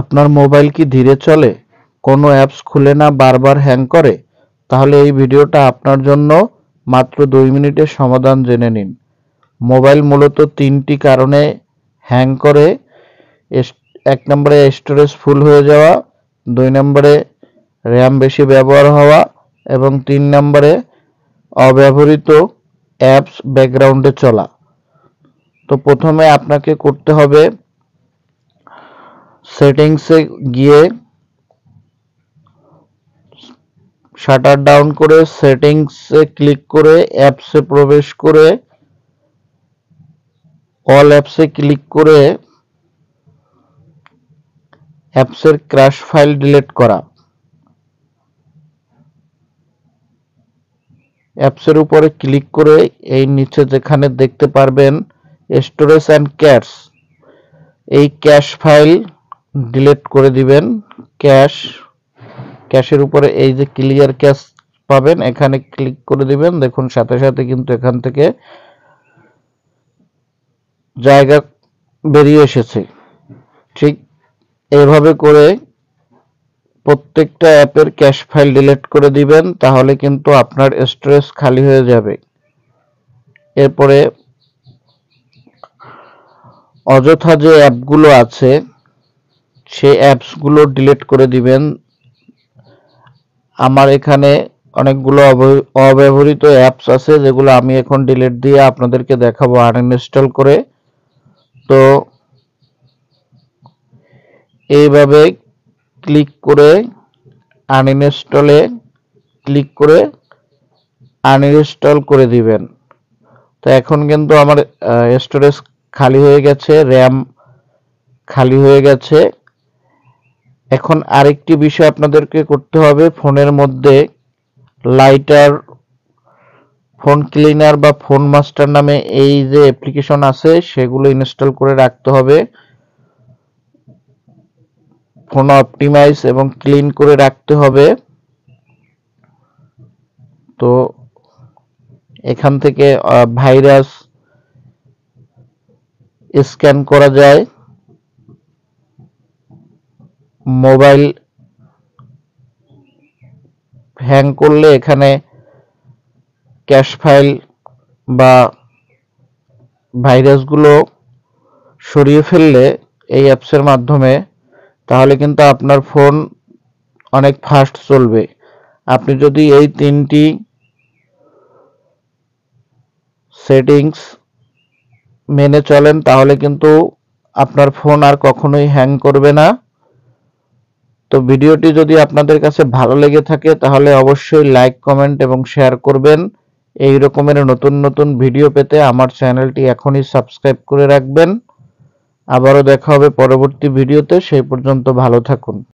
আপনার মোবাইল কি ধীরে চলে, কোনো অ্যাপস খুলে না, বারবার হ্যাং করে? তাহলে এই ভিডিওটা আপনার জন্য। মাত্র 2 মিনিটের সমাধান জেনে নিন। মোবাইল মূলত 3টি কারণে হ্যাং করে। 1 নম্বরে স্টোরেজ ফুল হয়ে যাওয়া, 2 নম্বরে র্যাম বেশি ব্যবহার হওয়া এবং 3 নম্বরে অব্যবহৃত অ্যাপস ব্যাকগ্রাউন্ডে চলা। তো প্রথমে আপনাকে করতে হবে সেটিংসে গিয়ে শাটার ডাউন করে সেটিংসে ক্লিক করে অ্যাপসে প্রবেশ করে অল অ্যাপসে ক্লিক করে অ্যাপসের ক্র্যাশ ফাইল ডিলিট করা। অ্যাপসের উপরে ক্লিক করে এই নিচে যেখানে দেখতে পারবেন স্টোরেজ অ্যান্ড ক্যাশ, এই ক্যাশ ফাইল ডিলিট করে দিবেন। ক্যাশের উপরে এই যে ক্লিয়ার ক্যাশ পাবেন, এখানে ক্লিক করে দিবেন। দেখুন সাথে সাথে কিন্তু এখান থেকে জায়গা বেরিয়ে এসেছে। ঠিক এইভাবে করে প্রত্যেকটা অ্যাপের ক্যাশ ফাইল ডিলিট করে দিবেন, তাহলে কিন্তু আপনার স্টোরেজ খালি হয়ে যাবে। এরপরে অযথা যে অ্যাপগুলো আছে সেই অ্যাপসগুলো ডিলিট করে দিবেন। আমার এখানে অনেকগুলো অব্যবহৃত অ্যাপস আছে যেগুলো আমি এখন ডিলিট দিয়ে আপনাদেরকে দেখাবো আনইনস্টল করে। তো এইভাবে ক্লিক করে আনইনস্টলে ক্লিক করে আনইনস্টল করে দিবেন। তো এখন কিন্তু আমার স্টোরেজ খালি হয়ে গেছে, র্যাম খালি হয়ে গেছে। এখন আরেকটি বিষয় আপনাদেরকে করতে হবে, ফোনের মধ্যে লাইটার, ফোন ক্লিনার বা ফোন মাস্টার নামে এই যে অ্যাপ্লিকেশন আছে সেগুলো ইনস্টল করে রাখতে হবে। ফোন অপটিমাইজ এবং ক্লিন করে রাখতে হবে। তো এখান থেকে ভাইরাস স্ক্যান করা যায়। মোবাইল হ্যাং করলে এখানে ক্যাশ ফাইল বা ভাইরাসগুলো সরিয়ে ফেললে এই অ্যাপসের মাধ্যমে, তাহলে কিন্তু আপনার ফোন অনেক ফাস্ট চলবে। আপনি যদি এই 3টি সেটিংস মেনে চলেন তাহলে কিন্তু আপনার ফোন আর কখনোই হ্যাং করবে না। তো ভিডিওটি যদি আপনাদের কাছে ভালো লেগে থাকে তাহলে অবশ্যই লাইক, কমেন্ট এবং শেয়ার করবেন। এই রকমের নতুন নতুন ভিডিও পেতে আমার চ্যানেলটি এখনই সাবস্ক্রাইব করে রাখবেন। আবারও দেখা হবে পরবর্তী ভিডিওতে, সেই পর্যন্ত ভালো থাকুন।